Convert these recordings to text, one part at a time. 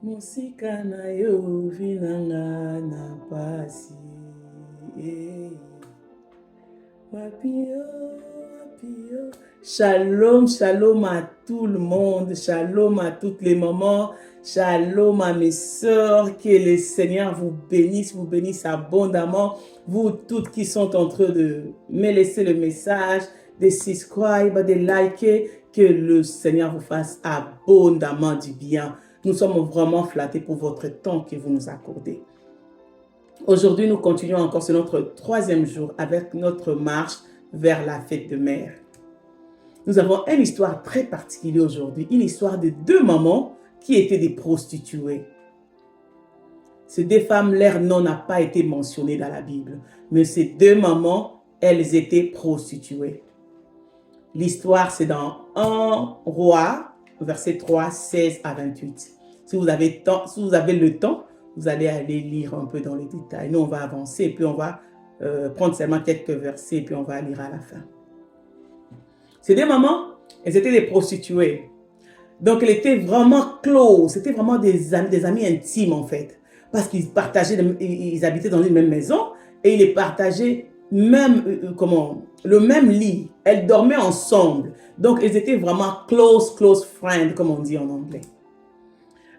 Musika na yo vinanga na pasi. Wapio, wapio. Shalom, shalom à tout le monde, shalom à toutes les mamans, shalom à mes sœurs, que le Seigneur vous bénisse abondamment, vous toutes qui sont en train de me laisser le message, de subscribe, de liker, que le Seigneur vous fasse abondamment du bien. Nous sommes vraiment flattés pour votre temps que vous nous accordez. Aujourd'hui, nous continuons encore sur notre 3e jour avec notre marche vers la fête de mère. Nous avons une histoire très particulière aujourd'hui, une histoire de 2 mamans qui étaient des prostituées. Ces 2 femmes, leur nom n'a pas été mentionné dans la Bible, mais ces 2 mamans, elles étaient prostituées. L'histoire, c'est dans 1 Roi, verset 3, 16 à 28. Si vous avez le temps, vous allez aller lire un peu dans les détails. Nous, on va avancer et puis on va prendre seulement quelques versets et puis on va lire à la fin. Ces 2 mamans, elles étaient des prostituées. Donc, elles étaient vraiment closes. C'était vraiment des amis intimes, en fait. Parce qu'ils partageaient, ils habitaient dans une même maison et ils les partageaient même, le même lit. Elles dormaient ensemble. Donc, elles étaient vraiment close friends, comme on dit en anglais.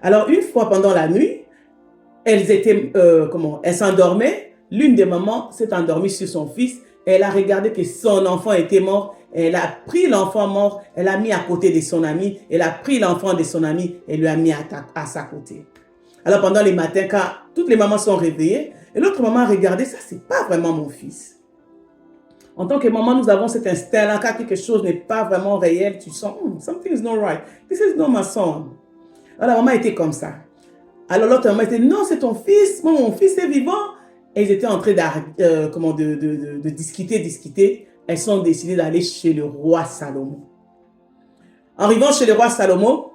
Alors, une fois pendant la nuit, elles s'endormaient. L'une des mamans s'est endormie sur son fils. Elle a regardé que son enfant était mort. Elle a pris l'enfant mort, elle l'a mis à côté de son ami. Elle a pris l'enfant de son ami et lui a mis à sa côté. Alors pendant les matins, quand toutes les mamans sont réveillées, et l'autre maman a regardé, ça c'est pas vraiment mon fils. En tant que maman, nous avons cet instinct-là, quand quelque chose n'est pas vraiment réel, tu sens, something is not right. This is not my son. Alors la maman était comme ça. Alors l'autre maman était, non, c'est ton fils, mon fils est vivant. Et ils étaient en train de discuter. Elles sont décidées d'aller chez le roi Salomon. En arrivant chez le roi Salomon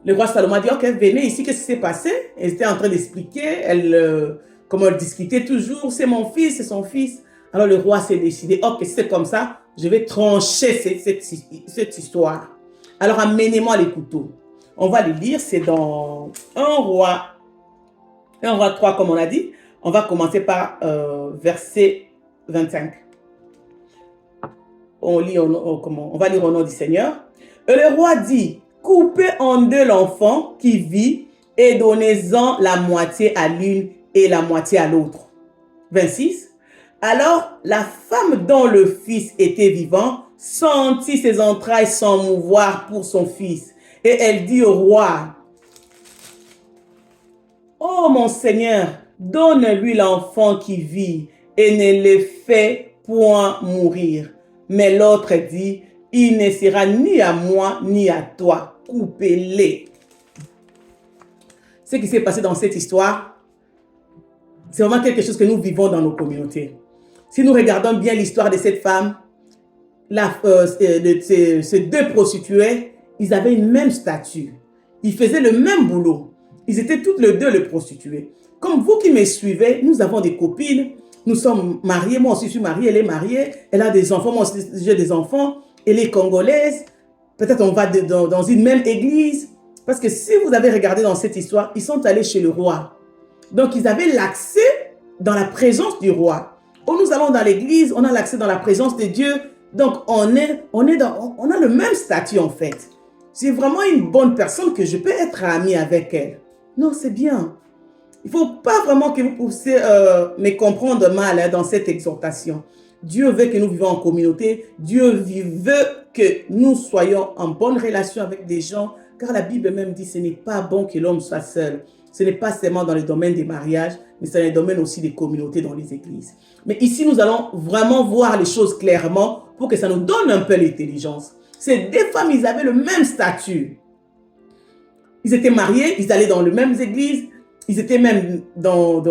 a dit, ok, venez ici, qu'est-ce qui s'est passé? Elles étaient en train d'expliquer, comment elles discutaient toujours, c'est mon fils, c'est son fils. Alors le roi s'est décidé, ok, c'est comme ça, je vais trancher cette histoire. Alors amenez-moi les couteaux. On va les lire, c'est dans 1 Roi 3, comme on a dit. On va commencer par verset 25. On va lire au nom du Seigneur. Et le roi dit, coupez en 2 l'enfant qui vit et donnez-en la moitié à l'une et la moitié à l'autre. 26. Alors la femme dont le fils était vivant sentit ses entrailles s'enmouvoir pour son fils. Et elle dit au roi, oh mon Seigneur, donne-lui l'enfant qui vit et ne le fait point mourir. Mais l'autre dit, il ne sera ni à moi ni à toi, coupez-les. Ce qui s'est passé dans cette histoire, c'est vraiment quelque chose que nous vivons dans nos communautés. Si nous regardons bien l'histoire de cette femme, ces 2 prostituées, ils avaient une même statut. Ils faisaient le même boulot. Ils étaient toutes les 2 les prostituées. Comme vous qui me suivez, nous avons des copines. Nous sommes mariés. Moi aussi, je suis mariée. Elle est mariée. Elle a des enfants. Moi aussi, j'ai des enfants. Elle est congolaise. Peut-être on va dans une même église. Parce que si vous avez regardé dans cette histoire, ils sont allés chez le roi. Donc, ils avaient l'accès dans la présence du roi. Quand nous allons dans l'église, on a l'accès dans la présence de Dieu. Donc, on a le même statut en fait. C'est vraiment une bonne personne que je peux être amie avec elle. Non, c'est bien. Il ne faut pas vraiment que vous puissiez me comprendre mal dans cette exhortation. Dieu veut que nous vivions en communauté. Dieu veut que nous soyons en bonne relation avec des gens. Car la Bible même dit que ce n'est pas bon que l'homme soit seul. Ce n'est pas seulement dans le domaine des mariages, mais c'est dans le domaine aussi des communautés dans les églises. Mais ici, nous allons vraiment voir les choses clairement pour que ça nous donne un peu l'intelligence. Ces 2 femmes, ils avaient le même statut. Ils étaient mariés, ils allaient dans les mêmes églises, ils étaient même dans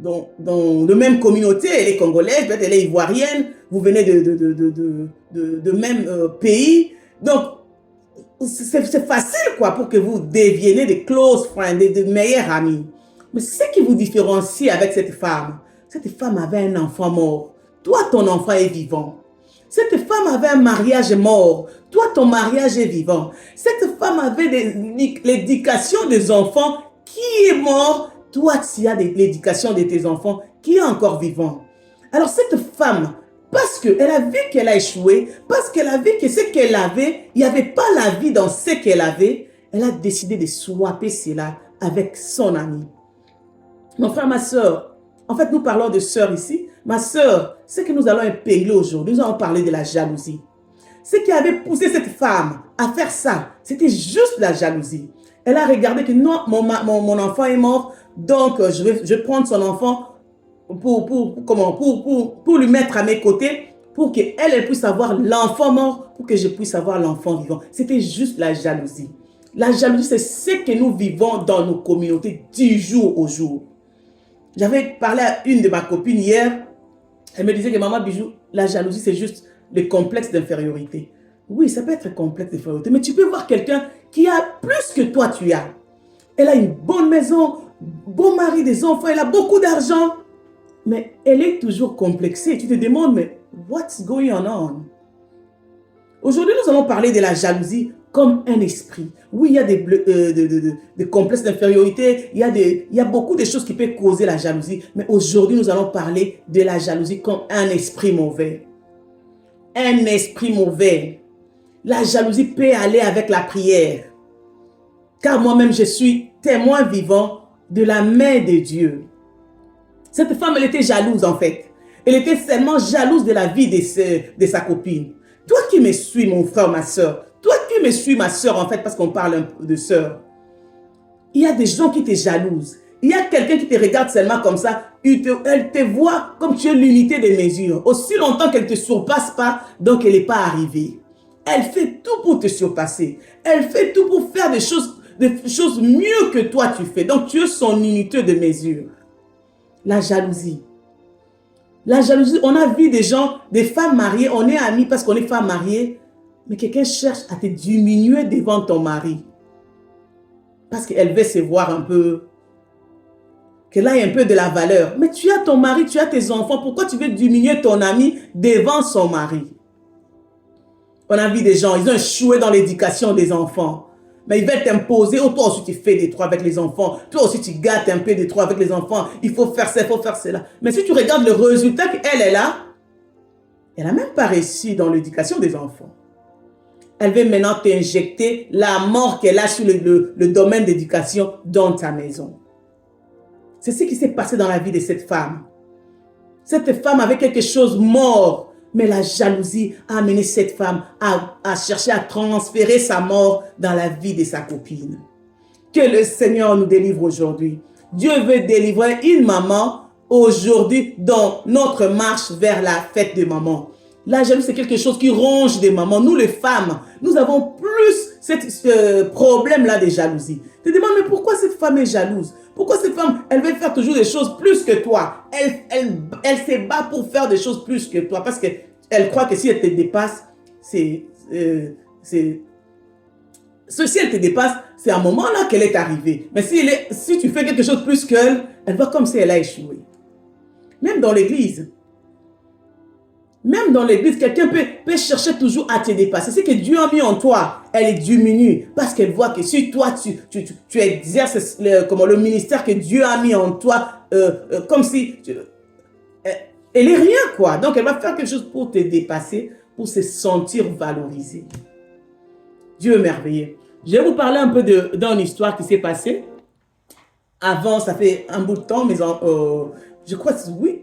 la même communauté. Elle est congolaise, peut-être elle est ivoirienne, vous venez de même pays. Donc, c'est facile quoi pour que vous deviennez des close friends, des meilleurs amis. Mais ce qui vous différencie avec cette femme avait un enfant mort. Toi, ton enfant est vivant. Cette femme avait un mariage mort. Toi, ton mariage est vivant. Cette femme avait l'éducation des enfants qui est mort. Toi, tu as l'éducation de tes enfants qui est encore vivant. Alors, cette femme, parce qu'elle a vu qu'elle a échoué, parce qu'elle a vu que ce qu'elle avait, il n'y avait pas la vie dans ce qu'elle avait, elle a décidé de swapper cela avec son ami. Mon frère, ma soeur, en fait, nous parlons de sœur ici. Ma soeur, ce que nous allons épingler aujourd'hui, nous allons parler de la jalousie. Ce qui avait poussé cette femme à faire ça, c'était juste la jalousie. Elle a regardé que non, mon enfant est mort, donc je vais prendre son enfant pour lui mettre à mes côtés, pour qu'elle puisse avoir l'enfant mort, pour que je puisse avoir l'enfant vivant. C'était juste la jalousie. La jalousie, c'est ce que nous vivons dans nos communautés du jour au jour. J'avais parlé à une de ma copines hier. Elle me disait que maman Bijou, la jalousie, c'est juste le complexe d'infériorité. Oui, ça peut être un complexe d'infériorité, mais tu peux voir quelqu'un qui a plus que toi tu as. Elle a une bonne maison, bon mari, des enfants, elle a beaucoup d'argent, mais elle est toujours complexée. Tu te demandes, mais what's going on? Aujourd'hui, nous allons parler de la jalousie comme un esprit. Oui, il y a des complexes d'infériorité, il y a beaucoup de choses qui peuvent causer la jalousie, mais aujourd'hui, nous allons parler de la jalousie comme un esprit mauvais. Un esprit mauvais. La jalousie peut aller avec la prière. Car moi-même, je suis témoin vivant de la main de Dieu. Cette femme, elle était jalouse en fait. Elle était seulement jalouse de la vie de sa copine. Toi qui me suis, mon frère, ma soeur, toi qui me suis, ma soeur, en fait, parce qu'on parle un peu de soeur, il y a des gens qui te jalousent. Il y a quelqu'un qui te regarde seulement comme ça, elle te voit comme tu es l'unité de mesure. Aussi longtemps qu'elle ne te surpasse pas, donc elle n'est pas arrivée. Elle fait tout pour te surpasser. Elle fait tout pour faire des choses mieux que toi tu fais. Donc tu es son unité de mesure. La jalousie. La jalousie, on a vu des gens, des femmes mariées, on est amis parce qu'on est femmes mariées, mais quelqu'un cherche à te diminuer devant ton mari. Parce qu'elle veut se voir un peu, qu'elle a un peu de la valeur. Mais tu as ton mari, tu as tes enfants, pourquoi tu veux diminuer ton ami devant son mari? On a vu des gens, ils ont échoué dans l'éducation des enfants. Mais ils veulent t'imposer, oh toi aussi tu fais des trois avec les enfants, toi aussi tu gâtes un peu des trois avec les enfants, il faut faire ça, il faut faire cela. Mais si tu regardes le résultat qu'elle a, elle n'a même pas réussi dans l'éducation des enfants. Elle veut maintenant t'injecter la mort qu'elle a sur le domaine d'éducation dans ta maison. C'est ce qui s'est passé dans la vie de cette femme. Cette femme avait quelque chose mort. Mais la jalousie a amené cette femme à chercher à transférer sa mort dans la vie de sa copine. Que le Seigneur nous délivre aujourd'hui. Dieu veut délivrer une maman aujourd'hui dans notre marche vers la fête de maman. La jalousie, c'est quelque chose qui ronge des mamans. Nous, les femmes, nous avons plus ce problème-là de jalousie. Tu te demandes, mais pourquoi cette femme est jalouse? Pourquoi cette femme, elle veut faire toujours des choses plus que toi? Elle se bat pour faire des choses plus que toi parce qu'elle croit que si elle te dépasse, si elle te dépasse, c'est à un moment-là qu'elle est arrivée. Mais si tu fais quelque chose plus qu'elle, elle voit comme si elle a échoué. Même dans l'église. Même dans l'église, quelqu'un peut chercher toujours à te dépasser. C'est que Dieu a mis en toi, elle diminue. Parce qu'elle voit que si toi, tu exerces le ministère que Dieu a mis en toi, comme si... elle est rien, quoi. Donc, elle va faire quelque chose pour te dépasser, pour se sentir valorisée. Dieu est merveilleux. Je vais vous parler un peu d'une histoire qui s'est passée. Avant, ça fait un bout de temps, mais je crois, oui,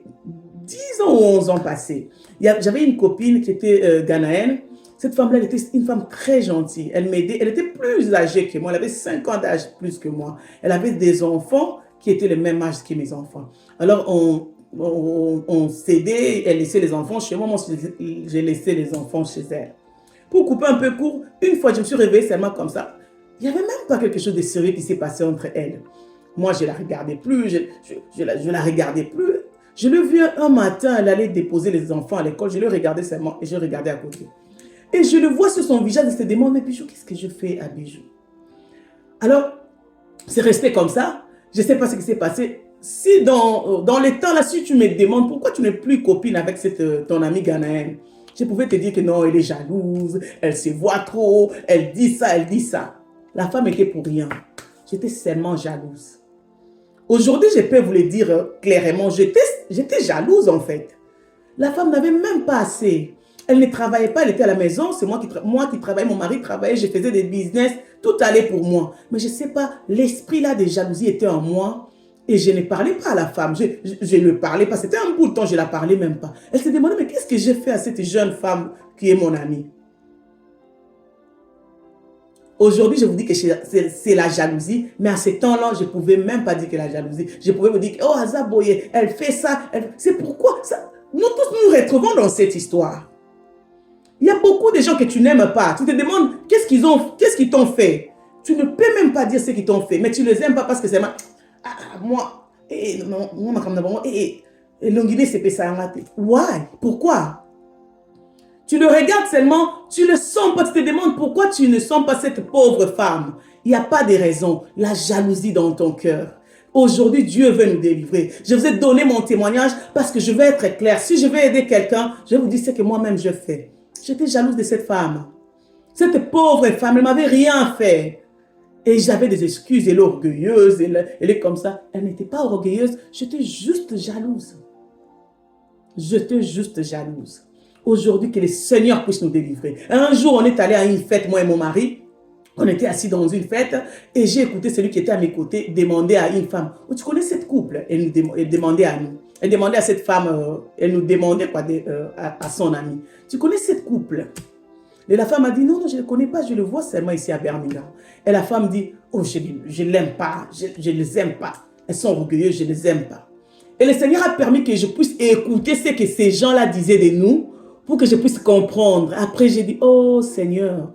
10 ans ou 11 ans passés. J'avais une copine qui était ghanéenne. Cette femme-là, elle était une femme très gentille. Elle m'aidait. Elle était plus âgée que moi. Elle avait 5 ans d'âge plus que moi. Elle avait des enfants qui étaient le même âge que mes enfants. Alors, on s'aidait. Elle laissait les enfants chez moi. Moi, j'ai laissé les enfants chez elle. Pour couper un peu court, une fois, je me suis réveillée seulement comme ça. Il n'y avait même pas quelque chose de sérieux qui s'est passé entre elles. Moi, je ne la regardais plus. Je la regardais plus. Je l'ai vue un matin, elle allait déposer les enfants à l'école. Je le regardais seulement et je regardais à côté. Et je le vois sur son visage, elle se demande, mais Bijou, qu'est-ce que je fais à Bijou? Alors, c'est resté comme ça. Je ne sais pas ce qui s'est passé. Si dans les temps là, si tu me demandes pourquoi tu n'es plus copine avec ton amie ghanéenne, Je pouvais te dire que non, elle est jalouse, elle se voit trop, elle dit ça, elle dit ça. La femme était pour rien. J'étais seulement jalouse. Aujourd'hui, je peux vous le dire clairement, j'étais jalouse en fait. La femme n'avait même pas assez. Elle ne travaillait pas, elle était à la maison, c'est moi qui travaillais, mon mari travaillait, je faisais des business, tout allait pour moi. Mais je ne sais pas, l'esprit là de jalousie était en moi et je ne parlais pas à la femme. Je ne parlais pas, c'était un bout de temps, je ne la parlais même pas. Elle se demandait, mais qu'est-ce que j'ai fait à cette jeune femme qui est mon amie? Aujourd'hui, je vous dis que c'est la jalousie, mais à ce temps-là, je ne pouvais même pas dire que la jalousie. Je pouvais vous dire, oh, Azaboye, elle fait ça. C'est pourquoi ça. Nous tous nous retrouvons dans cette histoire. Il y a beaucoup de gens que tu n'aimes pas. Tu te demandes, qu'est-ce qu'ils t'ont fait? Tu ne peux même pas dire ce qu'ils t'ont fait, mais tu ne les aimes pas parce que c'est moi, why? Pourquoi? Tu le regardes seulement, tu le sens pas, tu te demandes pourquoi tu ne sens pas cette pauvre femme. Il n'y a pas de raison. La jalousie dans ton cœur. Aujourd'hui, Dieu veut nous délivrer. Je vous ai donné mon témoignage parce que je veux être clair. Si je veux aider quelqu'un, je vais vous dire ce que moi-même je fais. J'étais jalouse de cette femme. Cette pauvre femme, elle ne m'avait rien fait. Et j'avais des excuses. Elle est orgueilleuse, elle est comme ça. Elle n'était pas orgueilleuse, j'étais juste jalouse. J'étais juste jalouse. Aujourd'hui, que le Seigneur puisse nous délivrer. Un jour, on est allé à une fête, moi et mon mari. On était assis dans une fête et j'ai écouté celui qui était à mes côtés demander à une femme, oh, tu connais cette couple? Elle demandait à nous. Elle demandait à cette femme, elle nous demandait quoi, à son ami. Tu connais cette couple? Et la femme a dit, non, non, je ne le connais pas, je le vois seulement ici à Birmingham. Et la femme dit, oh, je ne l'aime pas, je ne les aime pas. Elles sont orgueilleuses, je ne les aime pas. Et le Seigneur a permis que je puisse écouter ce que ces gens-là disaient de nous pour que je puisse comprendre. Après, j'ai dit, oh Seigneur,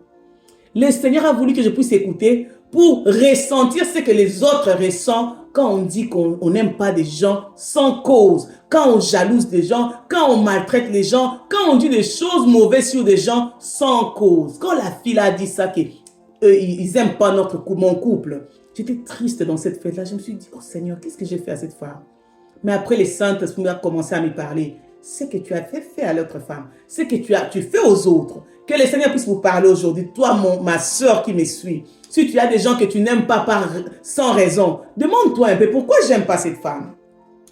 le Seigneur a voulu que je puisse écouter pour ressentir ce que les autres ressentent quand on dit qu'on n'aime pas des gens sans cause, quand on jalouse des gens, quand on maltraite les gens, quand on dit des choses mauvaises sur des gens sans cause. Quand la fille a dit ça, qu'ils n'aiment pas mon couple, j'étais triste dans cette fête-là. Je me suis dit, oh Seigneur, qu'est-ce que j'ai fait à cette femme? Mais après, les saintes ont commencé à me parler. Ce que tu as fait à l'autre femme, ce que tu fais aux autres. Que le Seigneur puisse vous parler aujourd'hui. Toi, ma soeur qui me suit, si tu as des gens que tu n'aimes pas sans raison, demande-toi un peu, pourquoi j'aime pas cette femme?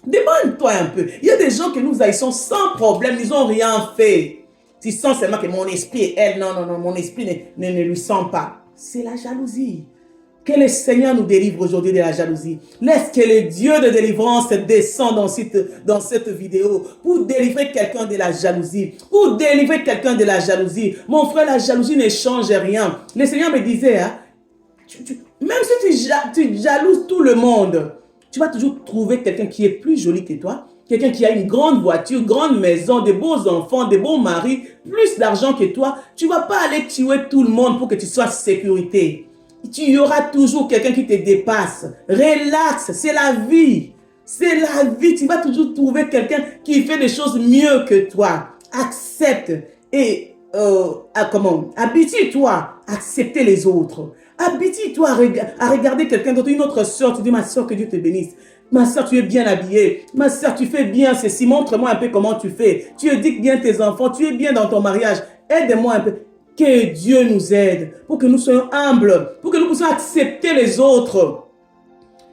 Demande-toi un peu. Il y a des gens que nous haïssons sans problème, ils n'ont rien fait. Tu sens seulement que mon esprit est elle. Non, non, non, mon esprit ne lui sent pas. C'est la jalousie. Que le Seigneur nous délivre aujourd'hui de la jalousie. Laisse que le Dieu de délivrance descende dans cette vidéo pour délivrer quelqu'un de la jalousie. Pour délivrer quelqu'un de la jalousie. Mon frère, la jalousie ne change rien. Le Seigneur me disait, hein, même si tu jalouses tout le monde, tu vas toujours trouver quelqu'un qui est plus joli que toi. Quelqu'un qui a une grande voiture, grande maison, des beaux enfants, des beaux maris, plus d'argent que toi. Tu ne vas pas aller tuer tout le monde pour que tu sois en sécurité. Il y aura toujours quelqu'un qui te dépasse. Relax, c'est la vie. C'est la vie. Tu vas toujours trouver quelqu'un qui fait des choses mieux que toi. Accepte et habitue-toi à accepter les autres. Habitue-toi à regarder quelqu'un d'autre, une autre soeur. Tu dis, ma soeur, que Dieu te bénisse. Ma soeur, tu es bien habillée. Ma soeur, tu fais bien ceci. Montre-moi un peu comment tu fais. Tu éduques bien tes enfants. Tu es bien dans ton mariage. Aide-moi un peu. Que Dieu nous aide pour que nous soyons humbles, pour que nous puissions accepter les autres.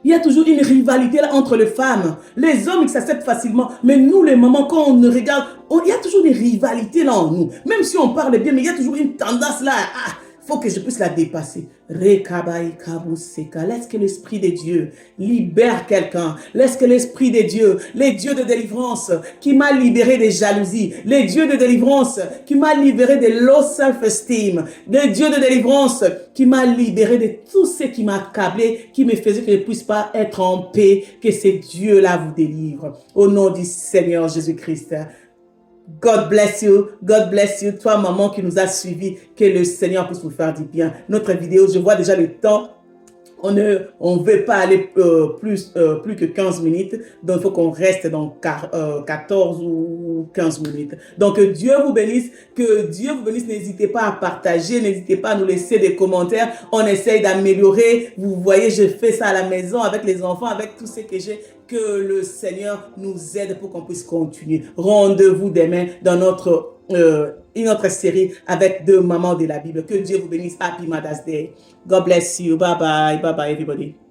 Il y a toujours une rivalité là entre les femmes. Les hommes, ils s'acceptent facilement. Mais nous, les mamans, quand on nous regarde, il y a toujours des rivalités là en nous. Même si on parle bien, mais il y a toujours une tendance là. Il faut que je puisse la dépasser. Laisse que l'Esprit de Dieu libère quelqu'un. Laisse que l'Esprit de Dieu, les dieux de délivrance qui m'a libéré des jalousies, les dieux de délivrance qui m'a libéré de low self-esteem, les dieux de délivrance qui m'a libéré de tout ce qui m'a accablé, qui me faisait que je ne puisse pas être en paix, que ces dieux-là vous délivrent. Au nom du Seigneur Jésus-Christ. God bless you. God bless you. Toi, maman qui nous a suivis, que le Seigneur puisse vous faire du bien. Notre vidéo, je vois déjà le temps. On ne veut pas aller plus que 15 minutes. Donc, il faut qu'on reste dans 14 ou 15 minutes. Donc, que Dieu vous bénisse. Que Dieu vous bénisse. N'hésitez pas à partager. N'hésitez pas à nous laisser des commentaires. On essaye d'améliorer. Vous voyez, je fais ça à la maison avec les enfants, avec tout ce que j'ai. Que le Seigneur nous aide pour qu'on puisse continuer. Rendez-vous demain dans notre une autre série avec deux mamans de la Bible. Que Dieu vous bénisse. Happy Mother's Day. God bless you. Bye bye. Bye bye everybody.